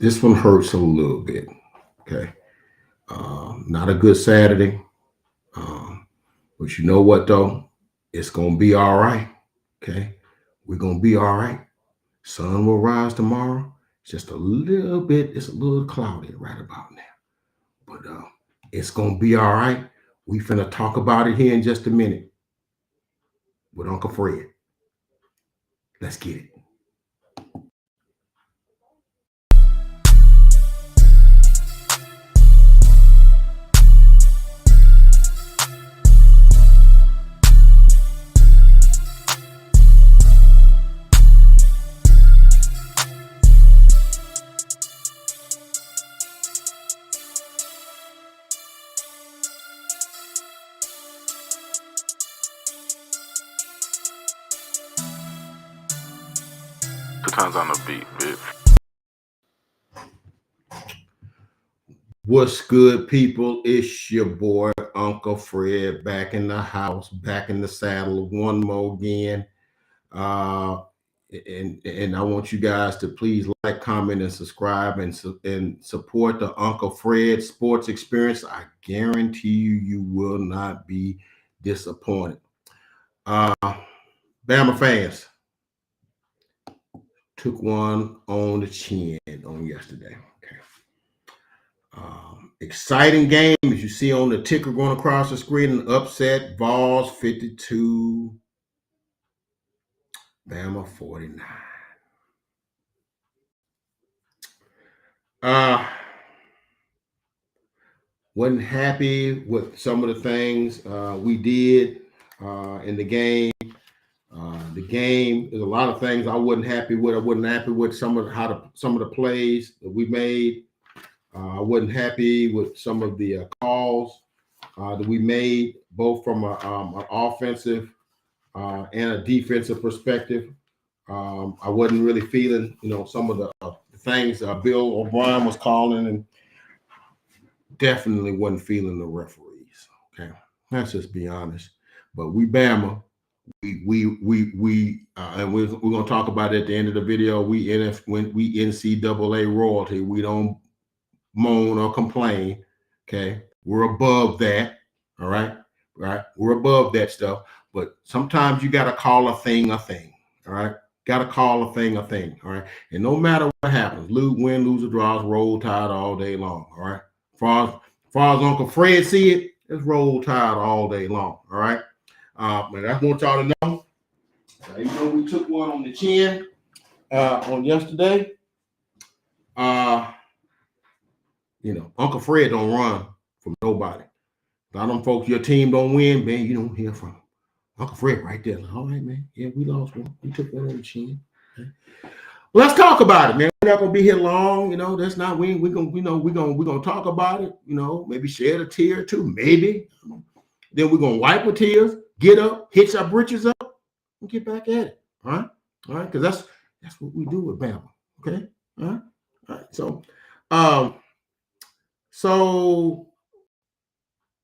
This one hurts a little bit. Okay. Not a good Saturday. Um, but you know what, though? It's going to be all right. Okay. We're going to be all right. Sun will rise tomorrow. It's just a little bit, it's a little cloudy right about now. But it's going to be all right. We finna talk about it here in just a minute with Uncle Fred. Let's get it. Two times on the beat, bitch. What's good, people? It's your boy, Uncle Fred, back in the house, back in the saddle one more again. Uh, and I want you guys to please like, comment, and subscribe and support the Uncle Fred Sports Experience. I guarantee you will not be disappointed. Uh, Bama fans took one on the chin on yesterday. Okay. Exciting game, as you see on the ticker going across the screen, an upset, Vols 52, Bama 49. Wasn't happy with some of the things we did in the game. The game, there's a lot of things I wasn't happy with. I wasn't happy with some of the plays that we made. I wasn't happy with some of the calls that we made, both from an offensive and a defensive perspective. I wasn't really feeling, some of the things Bill O'Brien was calling, and definitely wasn't feeling the referees. Okay, let's just be honest. But we Bama, and we're gonna talk about it at the end of the video. We NCAA royalty. We don't moan or complain. Okay, we're above that. All right, we're above that stuff. But sometimes you gotta call a thing a thing. All right, gotta call a thing a thing. All right, and no matter what happens, win, lose, or draws, roll tide all day long. All right, far as Uncle Fred see it, it's roll tide all day long. All right, and I want y'all to know. Even though we took one on the chin on yesterday, Uncle Fred don't run from nobody. A lot of them folks, your team don't win, man, you don't hear from Uncle Fred right there. Like, all right, man. Yeah, we lost one. We took one on the chin. Okay. Well, let's talk about it, man. We're not gonna be here long, that's not we're gonna talk about it, maybe shed a tear or two, maybe. Then we're gonna wipe our tears, get up, hitch our britches up, and get back at it. All right. All right, because that's what we do with Bama. Okay. All right. All right.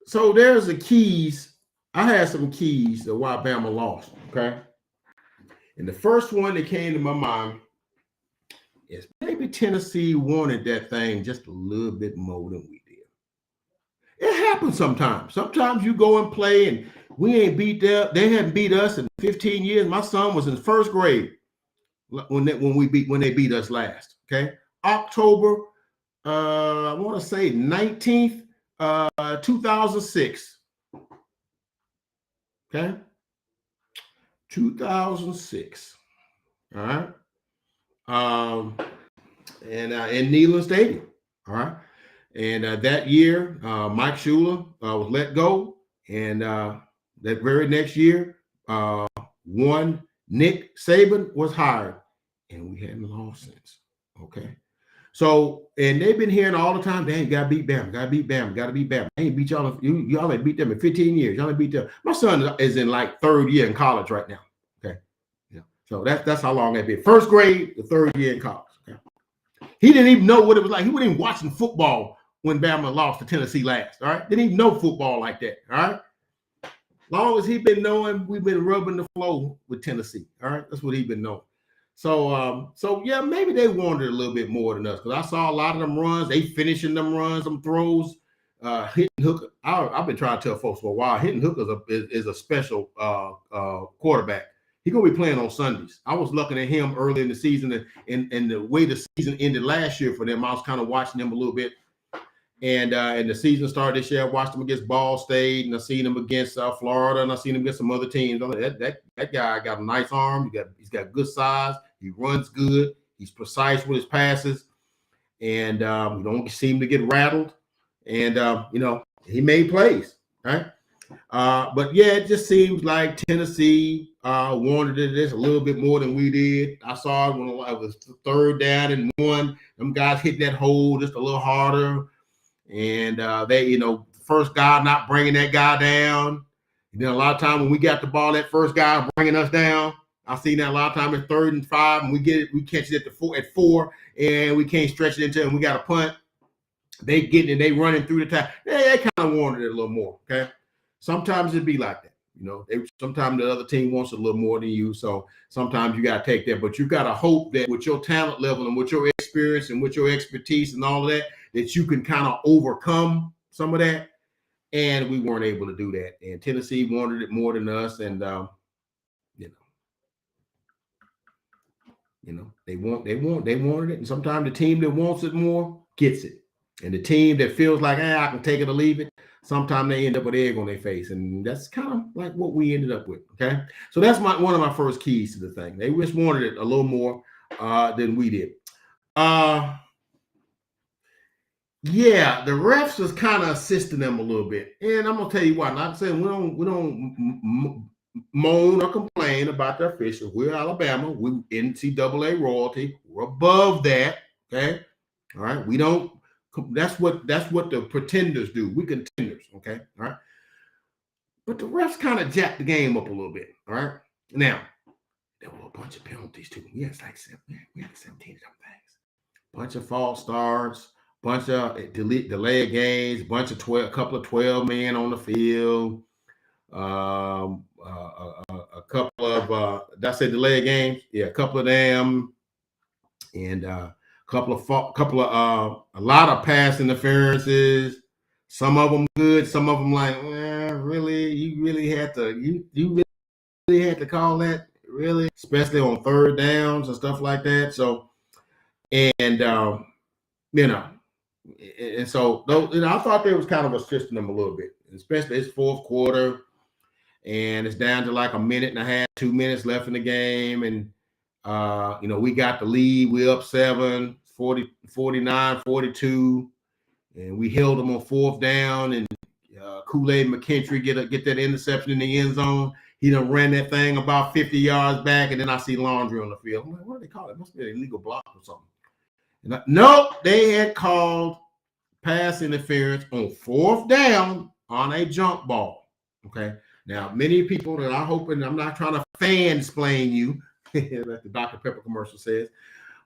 So there's the keys. I had some keys to why Bama lost. Okay. And the first one that came to my mind is maybe Tennessee wanted that thing just a little bit more than we did. It happens sometimes. Sometimes you go and play and we ain't beat them. They hadn't beat us in 15 years. My son was in first grade when they beat us last. Okay. October, I want to say 19th, 2006. Okay. 2006. All right. And in Neyland Stadium. All right. And that year, Mike Shula was let go. And that very next year, one Nick Saban was hired. And we hadn't lost since. Okay. So, and they've been hearing all the time, they ain't got to beat Bama, got to beat Bama, got to beat Bama. They ain't beat y'all. Y'all ain't beat them in 15 years. Y'all ain't beat them. My son is in like third year in college right now. Okay. Yeah. So that's how long they've been. First grade, the third year in college. Okay. He didn't even know what it was like. He wasn't even watching football when Bama lost to Tennessee last. All right. Didn't even know football like that. All right. Long as he been knowing, we've been rubbing the floor with Tennessee. All right. That's what he been knowing. So yeah, maybe they wanted a little bit more than us because I saw a lot of them runs. They finishing them runs, them throws. Hinton Hooker. I've been trying to tell folks for a while. Hinton Hooker is a special quarterback. He's gonna be playing on Sundays. I was looking at him early in the season, and the way the season ended last year for them, I was kind of watching them a little bit. And the season started this year. I watched him against Ball State, and I seen him against Florida, and I seen him against some other teams. I'm like, that guy got a nice arm. He's got good size. He runs good. He's precise with his passes, and you don't seem to get rattled. And he made plays, right? But yeah, it just seems like Tennessee wanted this a little bit more than we did. I saw it when it was 3rd down and 1. Them guys hitting that hole just a little harder. And they, first guy not bringing that guy down. And then a lot of time when we got the ball, that first guy bringing us down. I've seen that a lot of time at 3rd and 5, and we catch it at 4, and we can't stretch it into it, and we got a punt. They getting it, they running through the time. They kind of wanted it a little more. Okay, sometimes it'd be like that. Sometimes the other team wants a little more than you, so sometimes you got to take that. But you got to hope that with your talent level and with your experience and with your expertise and all of that, that you can kind of overcome some of that. And we weren't able to do that. And Tennessee wanted it more than us, and they wanted it. And sometimes the team that wants it more gets it, and the team that feels like I can take it or leave it, sometimes they end up with egg on their face, and that's kind of like what we ended up with. Okay, so that's one of my first keys to the thing. They just wanted it a little more than we did. Yeah, the refs was kind of assisting them a little bit, and I'm gonna tell you why. Not saying we don't moan or complain about the officials. We're Alabama. We NCAA royalty. We're above that. Okay, all right. We don't. That's what the pretenders do. We contenders. Okay, all right. But the refs kind of jacked the game up a little bit. All right. Now there were a bunch of penalties too. We had 17 of them things. Bunch of false starts. Bunch of delayed games, a couple of 12 men on the field, a couple of did I say delayed games? Yeah, a couple of them, and a lot of pass interferences. Some of them good, some of them like, really, you really had to call that, really, especially on 3rd downs and stuff like that. So, and and so, I thought they was kind of assisting them a little bit, especially it's 4th quarter, and it's down to like a minute and a half, 2 minutes left in the game, and we got the lead. We up 7, 40, 49, 42, and we held them on 4th down, and Kool-Aid McKinstry get that interception in the end zone. He done ran that thing about 50 yards back, and then I see Laundry on the field. I'm like, what do they call it? It must be an illegal block or something. No, they had called pass interference on 4th down on a jump ball. Okay. Now, many people that I hope, and I'm not trying to fan-splain you, like the Dr. Pepper commercial says,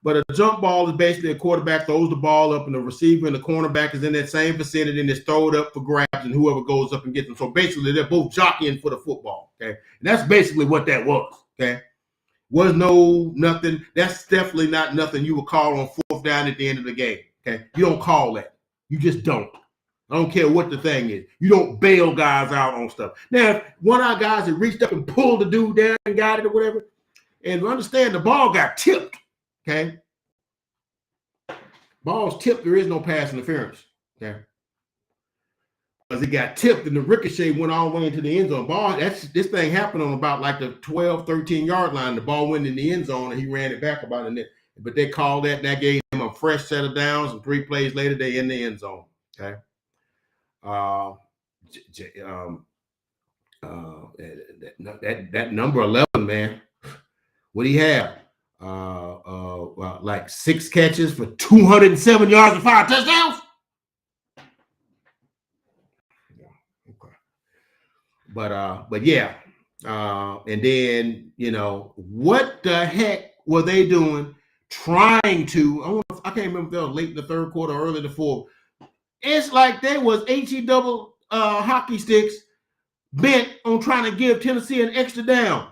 but a jump ball is basically a quarterback throws the ball up, and the receiver and the cornerback is in that same vicinity, and it's thrown up for grabs, and whoever goes up and gets them. So basically, they're both jockeying for the football. Okay. And that's basically what that was. Okay. Was nothing. That's definitely not nothing you would call on 4th down at the end of the game. Okay, you don't call that. You just don't. I don't care what the thing is. You don't bail guys out on stuff. Now, if one of our guys had reached up and pulled the dude down and got it or whatever, and understand the ball got tipped. Okay, ball's tipped. There is no pass interference. Okay. Because it got tipped and the ricochet went all the way into the end zone. This thing happened on about like the 12, 13-yard line. The ball went in the end zone and he ran it back about a net. But they called that, and that gave him a fresh set of downs, and 3 plays later, they in the end zone. Okay. That number 11, man. What do he have? Like 6 catches for 207 yards and 5 touchdowns. But yeah, and then what the heck were they doing? Trying to, I can't remember if they were late in the 3rd quarter or early in the 4th. It's like they was HE hockey sticks bent on trying to give Tennessee an extra down.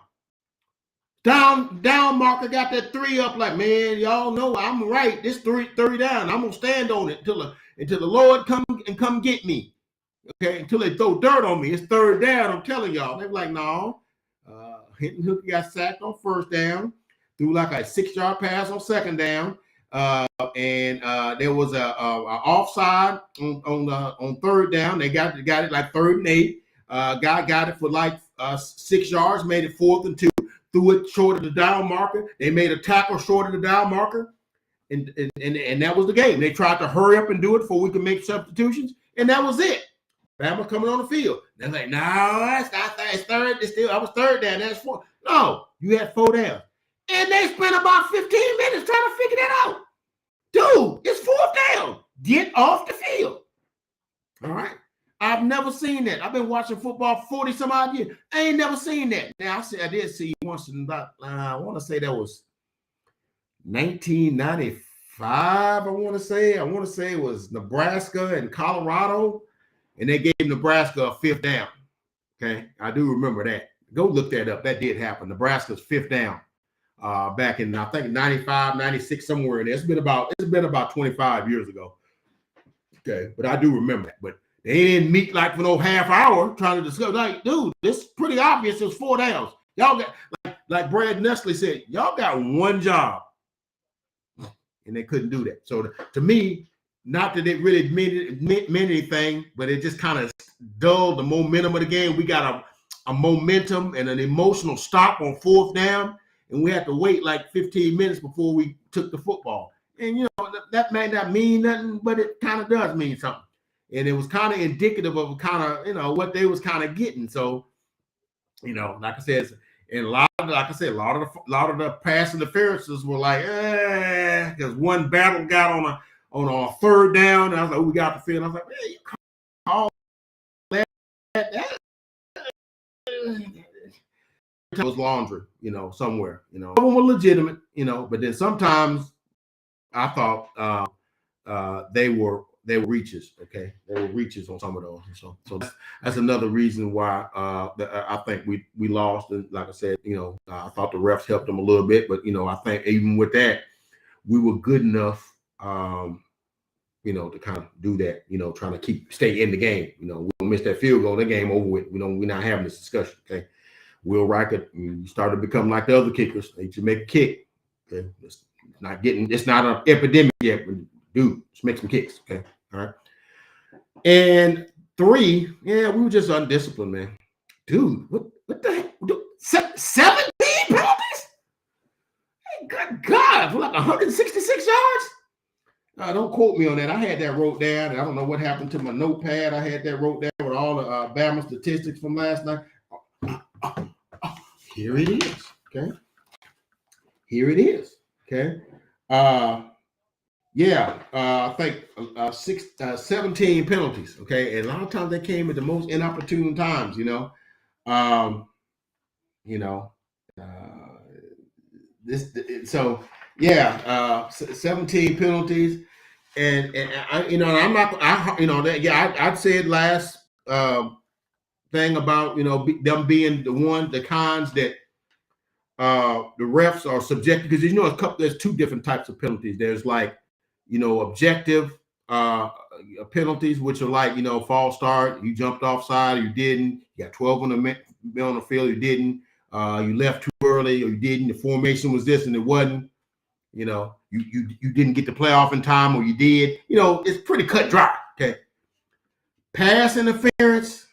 Down marker got that 3 up like, man, y'all know I'm right. This 3 down. I'm gonna stand on it until the Lord come get me. Okay, until they throw dirt on me. It's 3rd down. I'm telling y'all. They were like, no. Hinton Hooker got sacked on 1st down, threw like a 6-yard pass on 2nd down. And there was a offside on 3rd down. They got it like 3rd and 8. Guy got it for like 6 yards, made it 4th and 2. Threw it short of the down marker. They made a tackle short of the down marker, and that was the game. They tried to hurry up and do it before we could make substitutions, and that was it. Bama coming on the field. They're like, no, that's not that. It's 3rd. It's still, I was 3rd down. That's 4. No, you had 4 downs. And they spent about 15 minutes trying to figure that out. Dude, it's 4th down. Get off the field. All right. I've never seen that. I've been watching football 40 some odd years. I ain't never seen that. Now, I did see once in about, I want to say that was 1995. I want to say it was Nebraska and Colorado, and they gave Nebraska a 5th down. Okay. I do remember that. Go look that up. That did happen. Nebraska's 5th down back in, I think, 95, 96, somewhere in there. It's been about 25 years ago. Okay. But I do remember that. But they didn't meet like for no half hour trying to discuss. Like, dude, it's pretty obvious. It was 4 downs. Y'all got, like Brad Nestle said, y'all got one job, and they couldn't do that. So to me, not that it really meant anything, but it just kind of dulled the momentum of the game. We got a momentum and an emotional stop on 4th down, and we had to wait like 15 minutes before we took the football. And you know that may not mean nothing, but it kind of does mean something. And it was kind of indicative of kind of, you know, what they was kind of getting. So, you know, like I said, and a lot of the pass interferences were like, because one battle got on a 3rd down, and I was like, oh, we got the field. I was like, hey, you call that. It was laundry, you know, somewhere, you know. Some of them were legitimate, you know, but then sometimes I thought they were reaches. Okay, they were reaches on some of those. So that's another reason why I think we lost. And like I said, you know, I thought the refs helped them a little bit, but you know, I think even with that, we were good enough, you know, to kind of do that. You know, trying to stay in the game. You know, we'll miss that field goal, the game over with. You know, we're not having this discussion. Okay, Will Reichert started to become like the other kickers. They should make a kick. Okay, it's not an epidemic yet. But dude, just make some kicks. Okay. All right. And 3, yeah, we were just undisciplined, man. Dude, what the heck? 17 penalties? Hey, good God, for like 166 yards? Don't quote me on that. I had that wrote down, and I don't know what happened to my notepad. I had that wrote down with all the Bama statistics from last night. Here it is. Okay. Here it is. Okay. Yeah, I think 17 penalties. Okay, and a lot of times they came at the most inopportune times. You know, So yeah, 17 penalties, and I, you know, I'm not. I said last thing about, you know, them being the cons that the refs are subjective, because you know there's 2 different types of penalties. There's like, you know, objective penalties, which are like, you know, false start, you jumped offside, you didn't, you got 12 on the field, you didn't, you left too early, or you didn't, the formation was this and it wasn't, you know, you didn't get the playoff in time, or you did, you know, it's pretty cut dry. Okay. Pass interference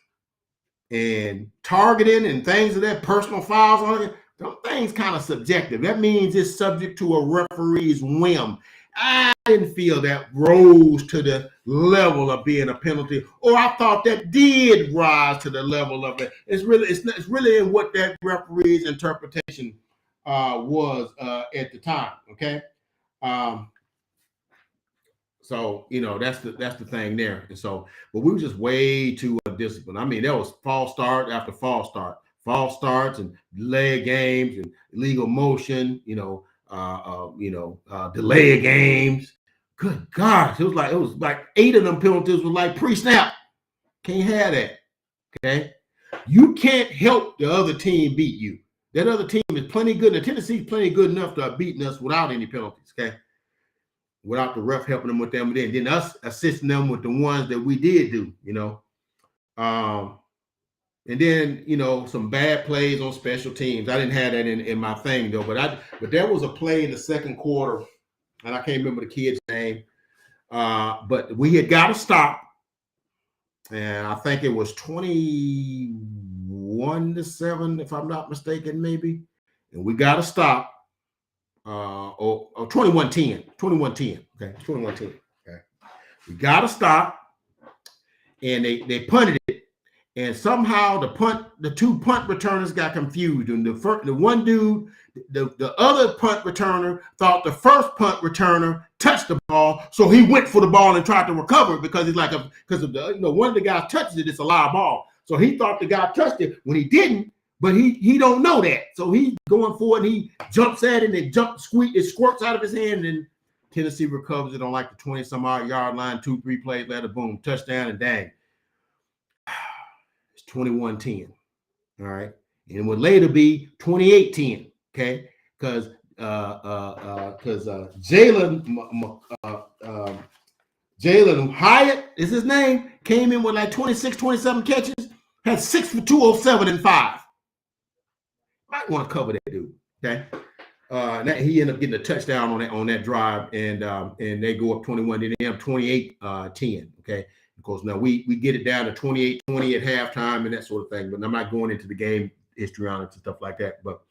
and targeting and things of that, personal fouls on it, those things kind of subjective. That means it's subject to a referee's whim. I didn't feel that rose to the level of being a penalty, or I thought that did rise to the level of it. It's really in what that referee's interpretation was at the time. Okay, so you know that's the thing there. And so, but we were just way too undisciplined. I mean, there was false start after false start, false starts and delay games and illegal motion. You know. Delay games. Good gosh, it was like 8 of them penalties were like pre-snap. Can't have that. Okay, you can't help the other team beat you. That other team is plenty good. And Tennessee's plenty good enough to have beaten us without any penalties, okay? Without the ref helping them with them. And then us assisting them with the ones that we did do, you know. And then, you know, some bad plays on special teams. I didn't have that in my thing, though. But there was a play in the second quarter, and I can't remember the kid's name. But we had got to stop. And I think it was 21-7, if I'm not mistaken, maybe. And we got to stop. Or 21-10. 21-10. Okay, 21-10. Okay. We got to stop. And they punted it. And somehow the two punt returners got confused. And the one dude, the other punt returner thought the first punt returner touched the ball, so he went for the ball and tried to recover it because he's like because of the one of the guys touches it, it's a live ball. So he thought the guy touched it when he didn't, but he don't know that. So he's going for it and he jumps at it and it squirts out of his hand, and Tennessee recovers it on like the 20-some-odd yard line, 2-3 plays later, boom, touchdown, and dang. 21-10, all right, and it would later be 28-10, okay, because Jalen Hyatt is his name, came in with like 26, 27 catches, had 6 for 207 and 5. Might want to cover that dude, okay. He ended up getting a touchdown on that drive, and they go up 21, then they have 28-10, okay. Of course, now we get it down to 28-20 at halftime and that sort of thing, but I'm not going into the game history on it and stuff like that. But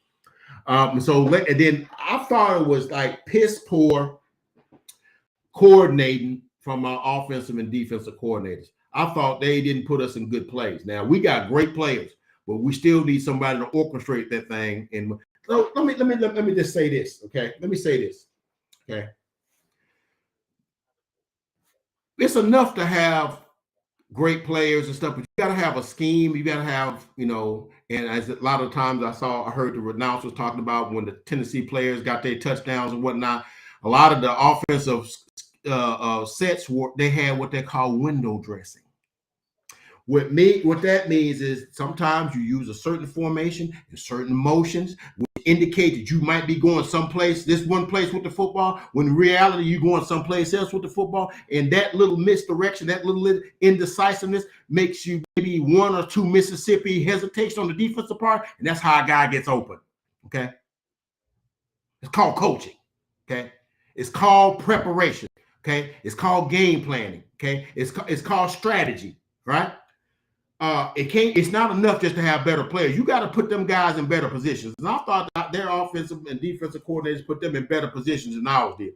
and then I thought it was like piss poor coordinating from our offensive and defensive coordinators. I thought they didn't put us in good plays. Now we got great players, but we still need somebody to orchestrate that thing. And so let me just say this, okay? Let me say this, okay? It's enough to have great players and stuff, but you got to have a scheme. You got to have, you know, and as a lot of times I heard the announcers talking about when the Tennessee players got their touchdowns and whatnot, a lot of the offensive sets they had what they call window dressing. What that means is sometimes you use a certain formation and certain motions which indicate that you might be going someplace, this one place with the football, when in reality you're going someplace else with the football, and that little misdirection, that little indecisiveness makes you maybe one or two Mississippi hesitation on the defensive part, and that's how a guy gets open, okay? It's called coaching, okay? It's called preparation, okay? It's called game planning, okay? It's called strategy, right? It's not enough just to have better players. You got to put them guys in better positions. And I thought that their offensive and defensive coordinators put them in better positions than ours did.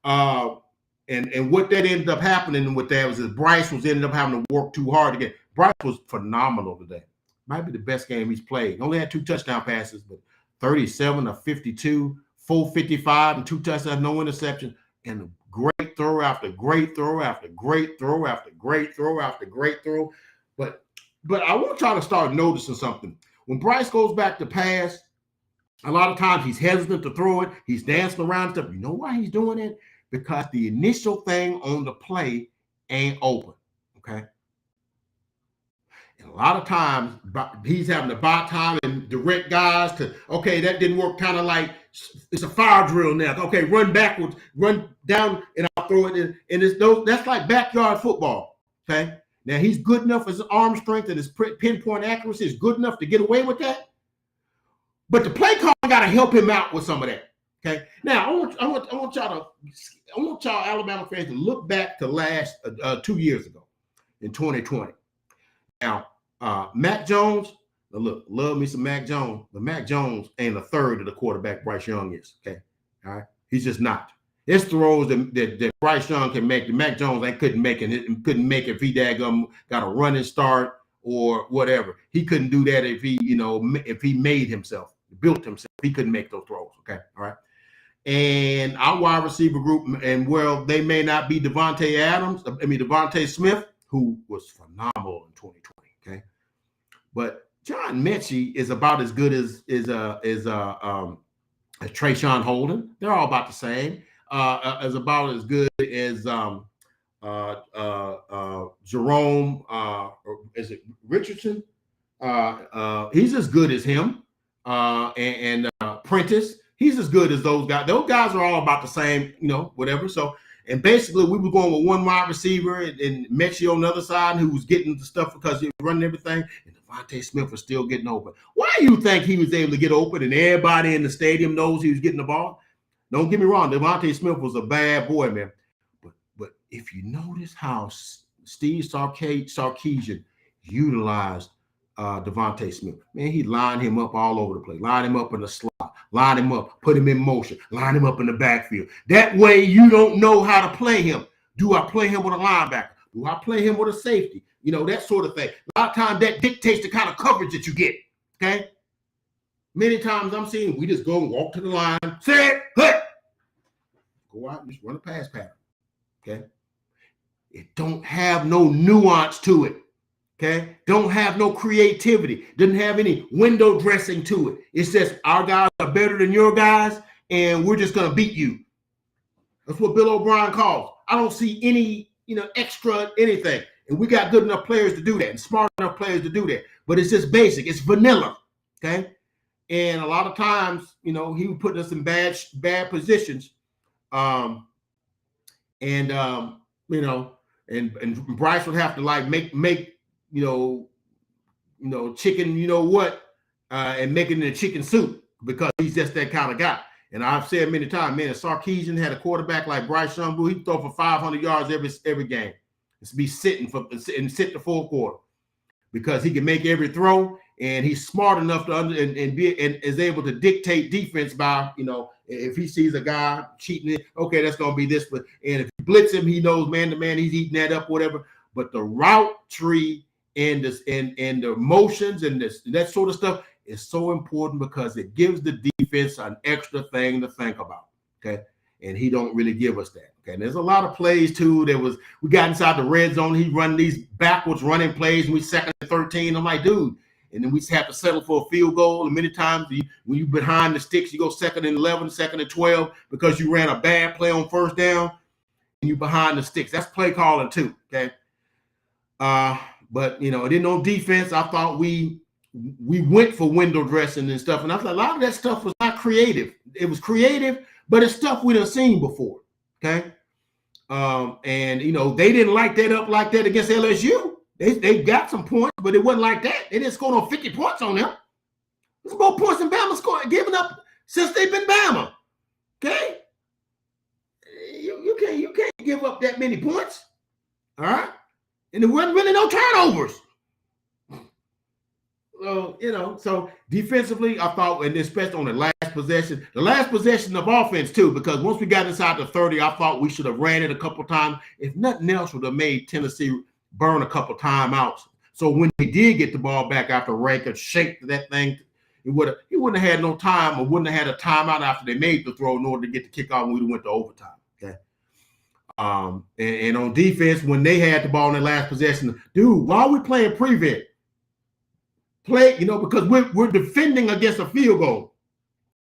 And what that ended up happening with that was Bryce ended up having to work too hard to get. Bryce was phenomenal today. Might be the best game he's played. He only had 2 touchdown passes, but 37 of 52, 455, and 2 touchdowns, no interception, and a great throw after great throw after great throw after great throw after great throw. But I want y'all to start noticing something. When Bryce goes back to pass, a lot of times he's hesitant to throw it. He's dancing around stuff. You know why he's doing it? Because the initial thing on the play ain't open, okay? And a lot of times he's having to buy time and direct guys to, okay, that didn't work, kind of like it's a fire drill now. Okay, run backwards, run down, and I'll throw it in. And that's like backyard football, okay? Now, he's good enough, his arm strength and his pinpoint accuracy is good enough to get away with that. But the play call got to help him out with some of that. Okay. Now, I want y'all Alabama fans to look back to last 2 years ago in 2020. Now, Mac Jones, look, love me some Mac Jones, but Mac Jones ain't a third of the quarterback Bryce Young is. Okay. All right. He's just not. It's throws that Bryce Young can make. The Mac Jones couldn't make it if he got a running start or whatever. He couldn't do that if he made himself, built himself. He couldn't make those throws. Okay, all right. And our wide receiver group, and well, they may not be Devontae Smith, who was phenomenal in 2020. Okay, but John Mechie is about as good as Trayshawn Holden. They're all about the same. Is about as good as Jerome. Is it Richardson? He's as good as him. and Prentice. He's as good as those guys. Those guys are all about the same, whatever. So, and basically we were going with one wide receiver and Mechie on the other side who was getting the stuff because he was running everything. And Devontae Smith was still getting open. Why do you think he was able to get open and everybody in the stadium knows he was getting the ball? Don't get me wrong. Devontae Smith was a bad boy, man. But if you notice how Steve Sarkisian utilized Devontae Smith, man, he lined him up all over the place. Lined him up in the slot. Line him up, put him in motion, line him up in the backfield. That way you don't know how to play him. Do I play him with a linebacker? Do I play him with a safety? That sort of thing. A lot of times that dictates the kind of coverage that you get, okay? Many times I'm seeing we just go and walk to the line, set, hut. Go out and just run a pass pattern, okay? It don't have no nuance to it. Okay, don't have no creativity, doesn't have any window dressing to it. It's just our guys are better than your guys, and we're just gonna beat you. That's what Bill O'Brien calls. I don't see any, extra anything, and we got good enough players to do that, and smart enough players to do that. But it's just basic. It's vanilla. Okay, and a lot of times, he would put us in bad positions, and Bryce would have to like make. Chicken, and making it a chicken soup because he's just that kind of guy. And I've said many times, man, if Sarkisian had a quarterback like Bryce Young, he'd throw for 500 yards every game. It's be sit the full quarter because he can make every throw and he's smart enough to is able to dictate defense by, if he sees a guy cheating it, okay, that's gonna be this, and if you blitz him, he knows man to man, he's eating that up, whatever. But the route tree and the motions and that sort of stuff is so important because it gives the defense an extra thing to think about. Okay. And he don't really give us that. Okay. And there's a lot of plays too. We got inside the red zone. He run these backwards running plays and we second and 13. I'm like, dude. And then we have to settle for a field goal. And many times when you behind the sticks, you go second and 11, second and 12 because you ran a bad play on first down and you behind the sticks. That's play calling too. Okay. But then on defense, I thought we went for window dressing and stuff, and I thought a lot of that stuff was not creative. It was creative, but it's stuff we done seen before. Okay, and they didn't light that up like that against LSU. They got some points, but it wasn't like that. They didn't score no 50 points on them. There's more points than Bama giving up since they've been Bama. Okay, you can't give up that many points. All right. And there wasn't really no turnovers. So defensively, I thought, and especially on the last possession of offense too, because once we got inside the 30, I thought we should have ran it a couple times. If nothing else, would have made Tennessee burn a couple timeouts. So when we did get the ball back after Rankin shaped that thing, he wouldn't have had no time or wouldn't have had a timeout after they made the throw in order to get the kickoff when we went to overtime. Okay. And on defense, when they had the ball in their last possession, dude, why are we playing prevent? Because we're defending against a field goal.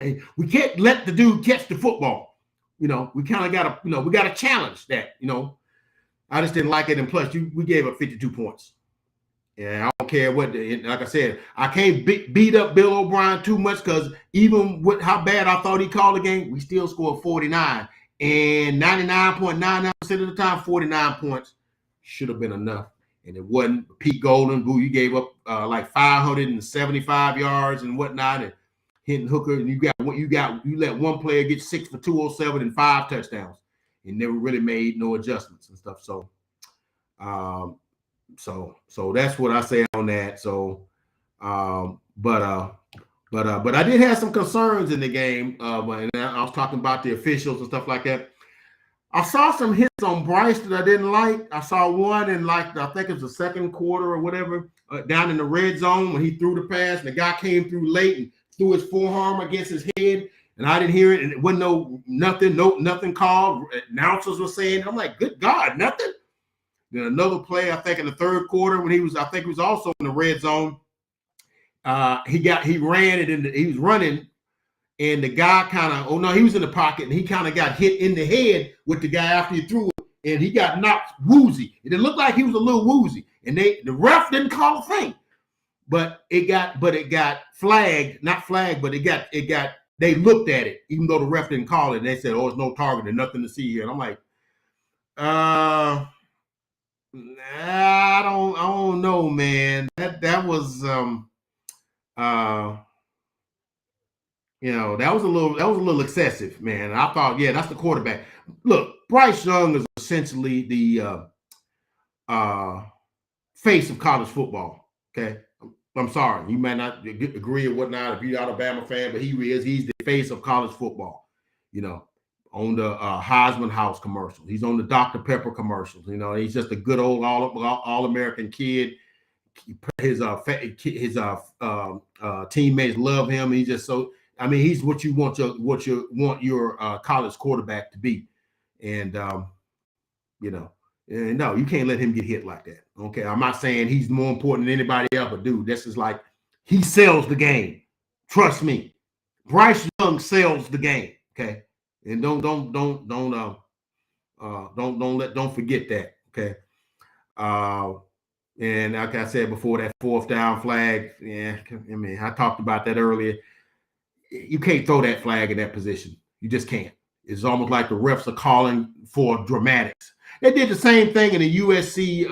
And we can't let the dude catch the football. We kind of got to, we got to challenge that, I just didn't like it. And plus, we gave up 52 points. And I don't care like I said, I can't beat up Bill O'Brien too much because even with how bad I thought he called the game, we still scored 49. And 99.99% of the time, 49 points should have been enough. And it wasn't. Pete Golden, who you gave up like 575 yards and whatnot, and hitting Hooker, and you let one player get 6 for 207 and 5 touchdowns, and never really made no adjustments and stuff. So, so that's what I say on that. So, but I did have some concerns in the game. And I was talking about the officials and stuff like that. I saw some hits on Bryce that I didn't like. I saw one in I think it was the second quarter or whatever, down in the red zone when he threw the pass and the guy came through late and threw his forearm against his head, and I didn't hear it, and it wasn't nothing called. Announcers were saying, I'm like, good God, nothing. Then another play, I think in the third quarter when he was also in the red zone. He ran it he was running. And the guy he was in the pocket and he kind of got hit in the head with the guy after he threw it. And he got knocked woozy. It looked like he was a little woozy. And the ref didn't call a thing. but it got flagged, not flagged, but it got they looked at it, even though the ref didn't call it, and they said, "Oh, it's no target and nothing to see here." And I'm like, I don't know, man. That was that was a little excessive, man. And I thought, yeah, that's the quarterback. Look, Bryce Young is essentially the face of college football. Okay, I'm sorry, you might not agree or whatnot if you're an Alabama fan, but he's the face of college football. On the Heisman House commercial, he's on the Dr. Pepper commercials. He's just a good old all American kid. His teammates love him. He's just so. I mean, he's what you want your college quarterback to be, and no, you can't let him get hit like that. Okay, I'm not saying he's more important than anybody else, but dude, this is like he sells the game. Trust me, Bryce Young sells the game. Okay, and don't forget that. Okay. And like I said before, that fourth down flag, yeah, I mean, I talked about that earlier. You can't throw that flag in that position. You just can't. It's almost like the refs are calling for dramatics. They did the same thing in the USC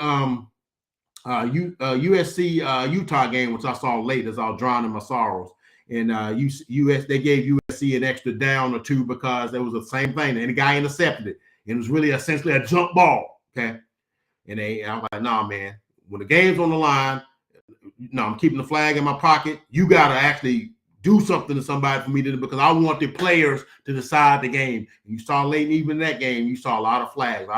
Utah game, which I saw late as I was drowning my sorrows. And they gave USC an extra down or two because it was the same thing. And the guy intercepted it. It was really essentially a jump ball. Okay. And I'm like, nah, man. When the game's on the line, I'm keeping the flag in my pocket. You got to actually do something to somebody for me to, because I want the players to decide the game. You saw late even in that game, you saw a lot of flags.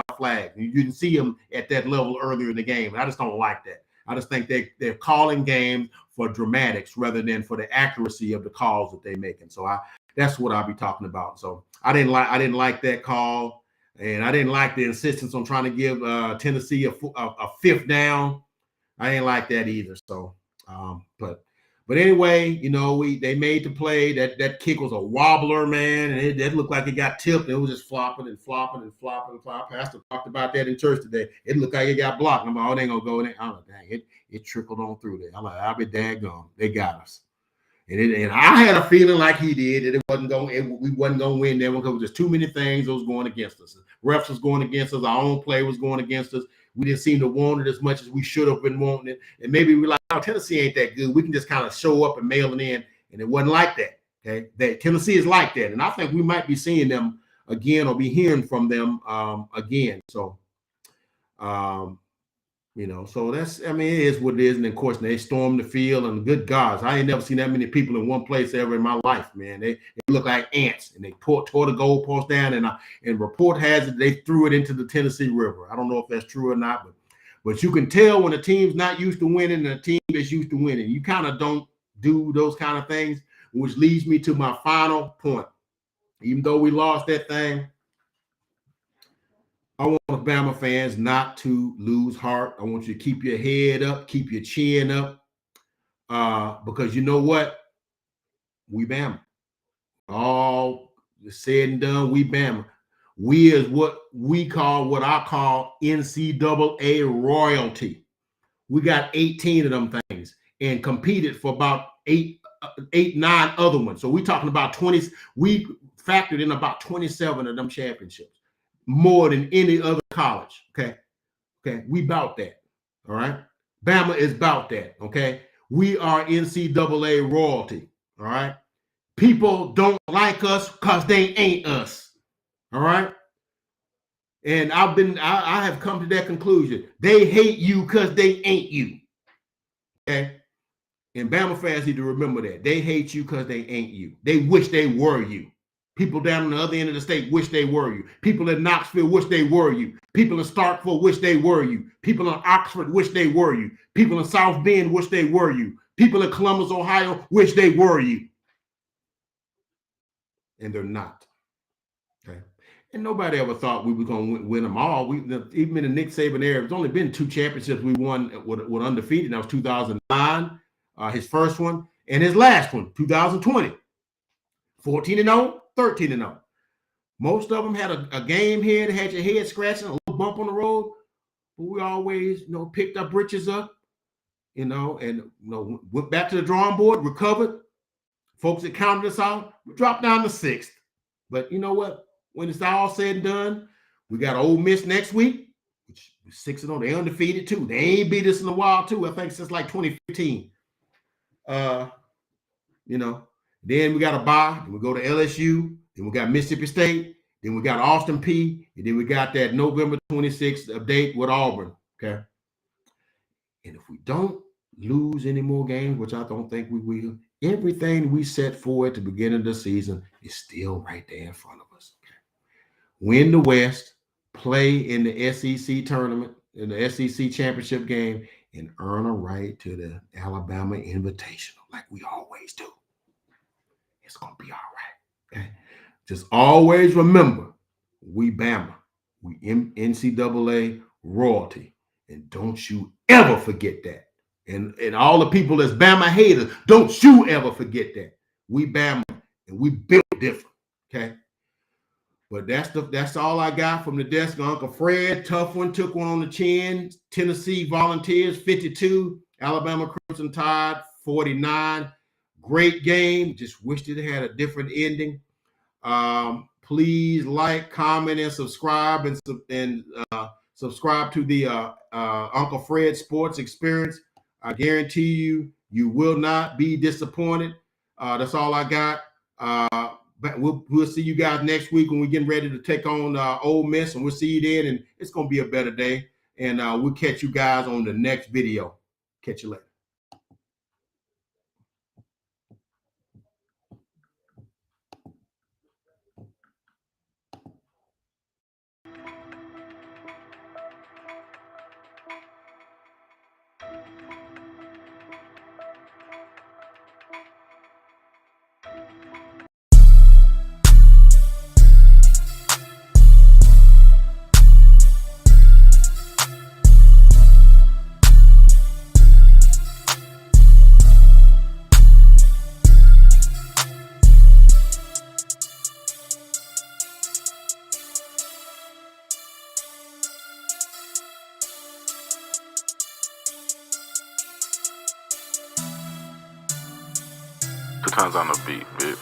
You didn't see them at that level earlier in the game. And I just don't like that. I just think they're calling games for dramatics rather than for the accuracy of the calls that they're making. So that's what I'll be talking about. So I didn't like that call. And I didn't like the insistence on trying to give Tennessee a fifth down. I didn't like that either. So, but anyway, they made the play. That kick was a wobbler, man, and it looked like it got tipped. It was just flopping and flopping and flopping and flopping. Pastor talked about that in church today. It looked like it got blocked. I'm like, oh, they ain't gonna go in there. I'm like, dang, it trickled on through there. I'm like, I'll be daggone. They got us. And I had a feeling like he did that we wasn't going to win that one because there's too many things that was going against us. Refs was going against us. Our own play was going against us. We didn't seem to want it as much as we should have been wanting it. And maybe we're like, oh, Tennessee ain't that good. We can just kind of show up and mail it in. And it wasn't like that. Okay, that Tennessee is like that. And I think we might be seeing them again or be hearing from them again. So, so that's, I mean, it is what it is. And of course, they stormed the field, and good gods, I ain't never seen that many people in one place ever in my life, man. They look like ants, and they tore the goalpost down, and report has it they threw it into the Tennessee River. I don't know if that's true or not, but you can tell when a team's not used to winning and a team is used to winning. You kind of don't do those kind of things, which leads me to my final point. Even though we lost that thing, I want Bama fans not to lose heart. I want you to keep your head up, keep your chin up, because you know what? We Bama. All said and done, we Bama. We is what I call NCAA royalty. We got 18 of them things and competed for about eight, 9 other ones. So we're talking about 20. We factored in about 27 of them championships. More than any other college. Okay. We about that. All right. Bama is about that. Okay. We are NCAA royalty. All right. People don't like us because they ain't us. All right. And I have come to that conclusion. They hate you because they ain't you. Okay. And Bama fans need to remember that. They hate you because they ain't you. They wish they were you. People down on the other end of the state wish they were you. People in Knoxville wish they were you. People in Starkville wish they were you. People in Oxford wish they were you. People in South Bend wish they were you. People in Columbus, Ohio wish they were you. And they're not. Okay. And nobody ever thought we were going to win them all. Even in the Nick Saban era, there's only been 2 championships we won with undefeated. That was 2009, his first one, and his last one, 2020. 14-0. 13-0. Most of them had a game here that had your head scratching, a little bump on the road, but we always, picked our britches up went back to the drawing board, recovered. Folks that counted us out, we dropped down to 6th. But you know what? When it's all said and done, we got Ole Miss next week, which is 6-0. They undefeated too. They ain't beat us in a while too. I think since like 2015. Then we got a bye. Then we go to LSU. Then we got Mississippi State. Then we got Austin Peay. And then we got that November 26th date with Auburn. Okay. And if we don't lose any more games, which I don't think we will, everything we set for at the beginning of the season is still right there in front of us. Okay. Win the West, play in the SEC tournament, in the SEC championship game, and earn a right to the Alabama Invitational like we always do. It's going to be all right. Okay. Just always remember, we Bama. We NCAA royalty. And don't you ever forget that. And all the people that's Bama haters, don't you ever forget that. We Bama and we built different. Okay. But that's all I got from the desk of Uncle Fred. Tough one, took one on the chin. Tennessee Volunteers 52, Alabama Crimson Tide 49. Great game. Just wished it had a different ending. Please like, comment, and subscribe, and subscribe to the Uncle Fred Sports Experience. I guarantee you will not be disappointed. That's all I got. But we'll see you guys next week when we're getting ready to take on Ole Miss, and we'll see you then. And it's going to be a better day. And we'll catch you guys on the next video. Catch you later. Two times on the beat, bitch.